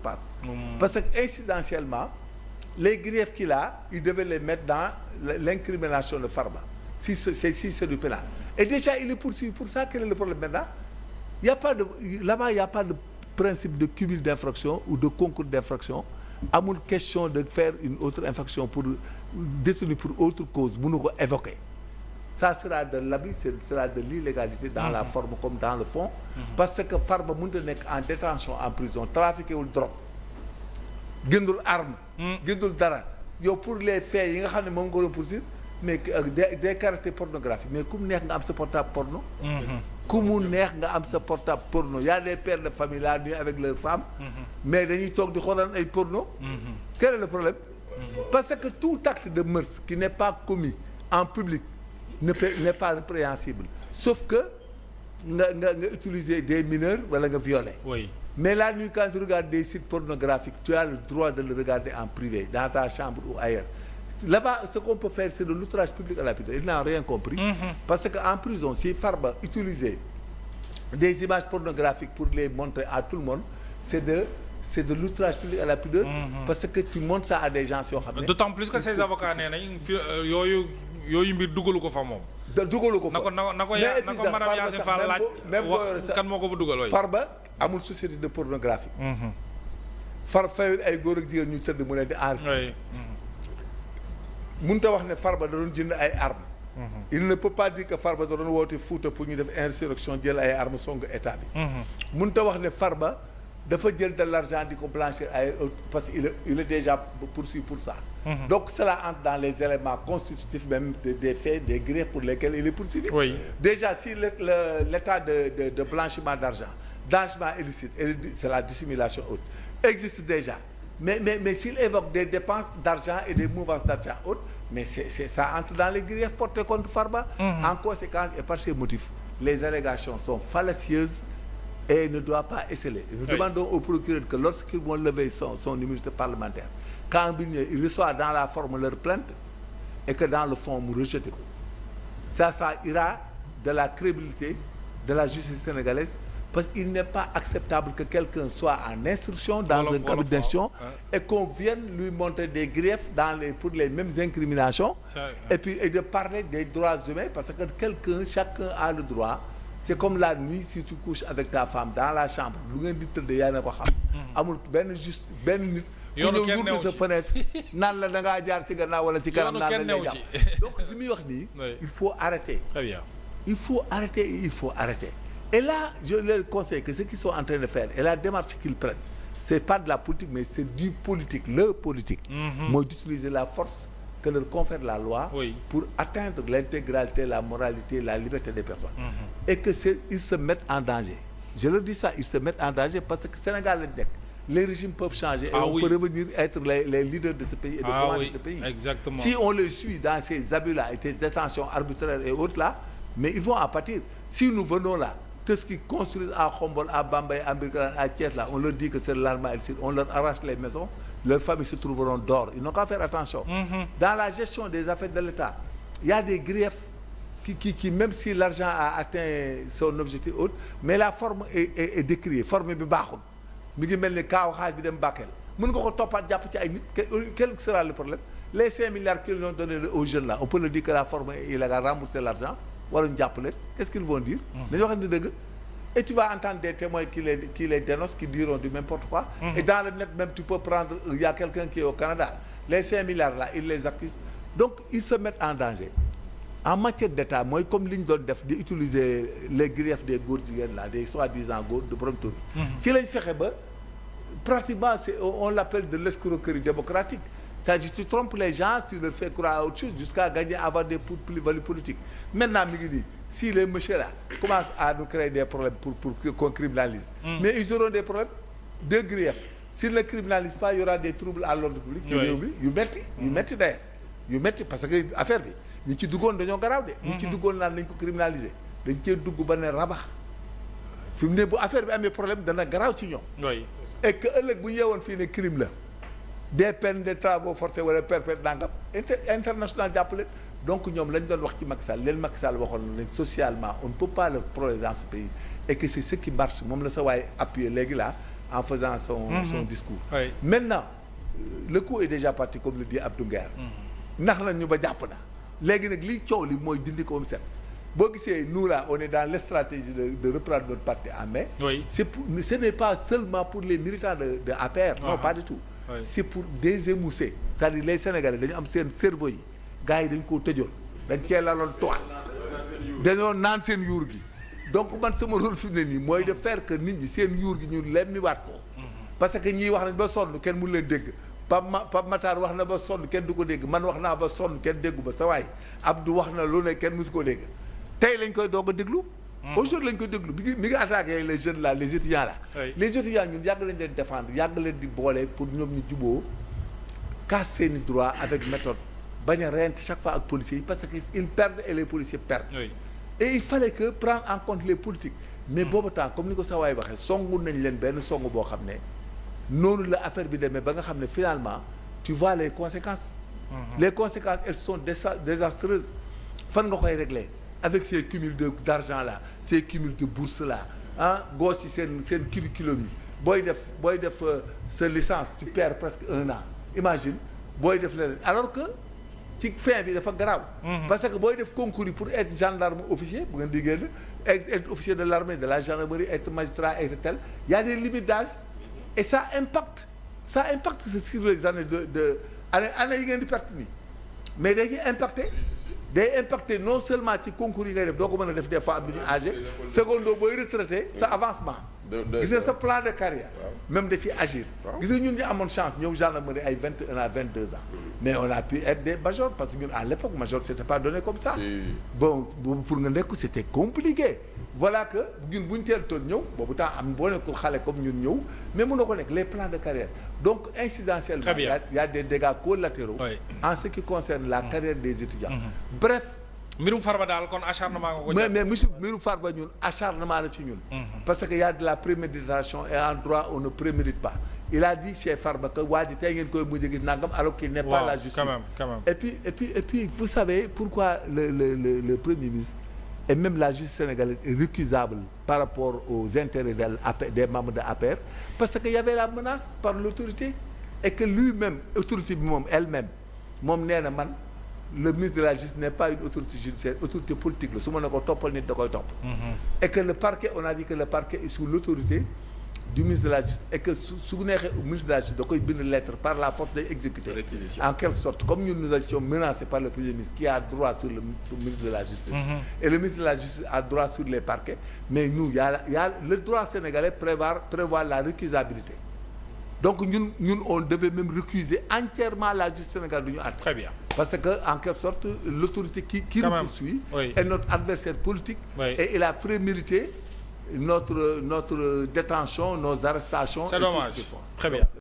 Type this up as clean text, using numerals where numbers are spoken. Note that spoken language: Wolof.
passe. Parce que incidentiellement les griefs qu'il a il devait les mettre dans l'incrimination de Farba si c'est du pénal et déjà il est poursuivi pour ça. Quel est le problème maintenant? Il y a pas de là-bas il y a pas de principe de cumul d'infraction ou de concours d'infraction. Amul question de faire une autre infraction pour détenu pour autre cause mënu ko évoquer. Ça sera de l'abus, sera de l'illégalité dans la forme comme dans le fond. Parce que Farba mënut a nekk en détention en prison trafiqué wul drogue gëndul arme gëndul dara yow pour les faits yi nga xam ne moom nga doon poursuivre mais des caractères pornographiques mais ku mu neex nga am sa portable porno ku mu neex nga am sa portable porno y a des pères de famille la nuit avec leurs femmes mais dañuy toog di xoolal ay porno quel est le problème parce que tout acte de meurtre qui n'est pas commis en public n'est pas répréhensible sauf que nga utiliser des mineurs wala nga violer. Oui. Mais la nuit quand tu regardes des sites pornographiques tu as le droit de le regarder en privé dans ta chambre ou ailleurs. Là-bas ce qu'on peut faire c'est de l'outrage public à la pudeur. Ils n'ont rien compris. Parce que en prison si Farba utilisait des images pornographiques pour les montrer à tout le monde c'est de l'outrage public à la pudeur. Parce que tu montres ça à des gens yoo xam ne. D'autant plus que ces avocats nee nañ yooyu mbir dugalu ko fa moom. dugalu ko fa na ko madame Yacine Fall laaj wax kan moo ko fa dugal. Farba amul société de pornographie. fayul ay góor ak jigéen ñu tëdd mu leen di enregistré. mënut a wax ne Farba da doon jënd ay armes. il ne peut pas dire que Farba da doon woote Fouta pour ñu def insurrection jël ay armes song état bi. mënut a wax ne Farba dafa jël de l'argent di ko blanchir ay parce que il est déjà poursuivi pour ça. Donc cela entre dans les éléments constitutifs même des faits des griefs pour lesquels il est poursuivi. Oui. Déjà si l'état de blanchiment d'argent illicite c'est la dissimulation haute existe déjà mais s'il évoque des dépenses d'argent et des mouvances d'argent haute mais c'est ça entre dans les griefs portés contre Farba. En conséquence et par ces motifs les allégations sont fallacieuses et ne doit pas escaler. Nous demandons au procureur que lorsqu'ils vont lever son immunité parlementaire quand il reçoit dans la forme leur plainte et que dans le fond mu rejeté ko ça ira de la crédibilité de la justice sénégalaise parce qu'il n'est pas acceptable que quelqu'un soit en instruction dans un cabinet d'instruction et qu'on vienne lui montrer des griefs pour les mêmes incriminations et de parler des droits humains parce que chacun a le droit. C'est comme la nuit si tu couches avec ta femme dans la chambre lu ngeen di tëdd yaa ne ko xam. amul benn nit. yoonu kenn newu ci sa fenêtre naan la da ngaa jaar ci gannaaw wala ci kanam naan la ngay jàpp. Donc li muy wax nii. il faut arrêter. Très bien. il faut arrêter. Et là je leur conseille que ce qu'ils sont en train de faire et la démarche qu'ils prennent c'est pas de la politique mais c'est du politique le politique. mooy d'utiliser la force que leur confère la loi pour atteindre l'intégralité, la moralité, la liberté des personnes. Et que ils se mettent en danger. Je leur dis ça, ils se mettent en danger parce que Sénégal lañ nekk. Les régimes peuvent changer et on peut revenir être les leaders de ce pays et de commander ce pays. Exactement. Si on les suit dans ces abus-là et ces détentions arbitraires et autres là, mais ils vont en pâtir. Si nous venons là, tout ce qu'ils construisent à Khombol, à Bambey, à Birkelane, à Thiès là, on leur dit que c'est l'arme illicite, on leur arrache les maisons. Leurs familles se trouveront dehors. Ils n'ont qu'à faire attention. Dans la gestion des affaires de l'État, il y a des griefs qui même si l'argent a atteint son objectif haut, mais la forme est décriée. Forme bi baaxul. Mi ngi mel ni kaaw xaaj bi dem Bakel. Mën nga ko toppaat jàpp ci ay nit. Quel sera le problème? Les 5 milliards qu'ils ont donné aux jeunes là, on peut leur dire que la forme est illégale, rembourser l'argent. Waruñu jàpp leen. Qu'est-ce qu'ils vont dire? Dañoo wax ne dëgg. Et tu vas entendre des témoins qui les dénoncent, qui diront du n'importe quoi. Et dans le net même, tu peux prendre, il y a quelqu'un qui est au Canada, les 5 milliards là, ils les accusent. Donc, ils se mettent en danger. En matière d'État, moi, comme ligne de def, d'utiliser les griefs des gourdiens là, des soi-disant gourds de Brompton, qui les fait pratiquement, on l'appelle de l'escroquerie démocratique. C'est-à-dire, tu trompes les gens, tu leur fais croire à autre chose jusqu'à gagner, avoir des plus-values politiques. Maintenant, si les messieurs là commencent à nous créer des problèmes pour qu'on criminalise, mais ils auront des problèmes de grief. S'ils ne criminalisent pas, il y aura des troubles à l'ordre public. yu metti d'ailleurs yu metti parce que affaire bi ñi ci duggoon dañoo garaaw de. ñi ci duggoon naan nañ ko criminaliser dañ cee dugg ba ne rabax fi mu ne bu affaire bi amee problème dana garaaw ci ñoom. Et que ëllëg bu ñu yeewoon fii ne crime la des peines de travaux forcés wala perpète nangam international jàppale. Donc ñoom lañ doon wax ci Macky Sall leen Macky Sall waxoon nañ socialement on ne peut pas le progresser dans ce pays et que c'est ce qui marche moom la sa waaye appuyé léegi là en faisant son discours. Oui. Maintenant le coup est déjà parti comme le dit Abdou Nguer. nax nañ ñu ba jàpp na léegi nag li coow li mooy dindi ko set boo gisee nous là on est dans la stratégie de reprendre notre parti en main. Oui. Ce n'est pas seulement pour les militants de APR. Non, pas du tout. Oui. C'est pour désémousser c'est-à-dire les Sénégalais dañu am seen cerveau yi gars yi dañ koo tëjoon dañ cee laloon toile dañoo naan seen yuur gi donc man sama rôle fi mu ne nii mooy de faire que nit ñi seen yuur gi ñu lemmiwaat ko parce que ñii wax nañ ba sonn kenn mënu leen dégg Pape Matar wax na ba sonn kenn du ko dégg man wax naa ba sonn kenn déggu ba sa waay Abdou wax na lu ne kenn mësu ko dégg tey lañ koy doog a déglu aujourd'hui lañ koy déglu mi ngi attaqué les jeunes là les étudiants là les étudiants ñun yàgg lañ leen défendre yàgg leen di boole pour ñoom ñu juboo casse seeni droit avec méthode bañ a reyante chaque fois ak policiers yi parce que ils perdent et les policiers perdent. Oui. Et il fallait que prendre en compte les politiques mais boobu temps comme ni ko sa waay waxee songu nañ leen benn songu boo xam ne noonu la affaire bi demee ba nga xam ne finalement tu vois les conséquences. Les conséquences elles sont désastreuses fan nga koy régler avec ces cumuls d'argent là ces cumuls de bourse là ah gos yi seen curriculum yi booy def sa licence tu perds presque 1 an imagine booy def leneen alors que ci fin bi dafa garaaw. parce que booy def concours yi pour être gendarme officier bu ngeen di génn être officier de l'armée de la gendarmerie être magistrat et tel y a des limites d'âge et ça impacte sur les années de année yi ngeen di perte nii mais day impacté non seulement ci concours yi ngay def doo ko mën a def des fois am du ñu âgé secondo booy retraité sa avancement gis nga sa plan de carrière même dafiy agir gis nga ñun ñu amoon chance ñëw gendarmerie ay 21 à 22 ans mais on a pu être des majors parce que ñun à l'époque major c'était pas donné comme ça bon pour nga nekk c'était compliqué voilà que ñun bu ñu teel toon ñëw boobu temps am boo nekkul xale comme ñun ñëw mais mënoo ko nekk les plans de carrière donc incidentiellement il y a des dégâts collatéraux en ce qui concerne la carrière des étudiants bref mbirum Farba daal kon acharnement nga ko mais mbirum Farba ñun acharnement la ci ñun parce que y a de la préméditation et en droit on ne prémédite pas il a dit chez Farba que waa ji tey ngeen koy mujj gis nangam alors qu'il n'est pas la justice quand même. et puis vous savez pourquoi le premier ministre et même la justice sénégalaise est récusable par rapport aux intérêts des membres de APR parce que y avait la menace par l'autorité et que lui-même autorité bi moom elle-même moom nee na man le ministre de la justice n'est pas une autorité judiciaire autorité politique la su ma ne ko toppal nit da koy topp et que le parquet on a dit que le parquet est sous l'autorité du ministre de la justice et que su neexee ministre de la justice da koy bind lettre par la force day exécuter en quelque sorte comme ñun nous étions menacés par le premier ministre qui a droit sur le ministre de la justice et le ministre de la justice a droit sur les parquets mais nous y a le droit sénégalais prévoit la récusabilité donc ñun on devait même récuser entièrement la justice sénégalaise du ñu àtte très bien parce que en quelque sorte l'autorité qui nous poursuit est notre adversaire politique et il a prémérité notre détention nos arrestations c'est dommage très bien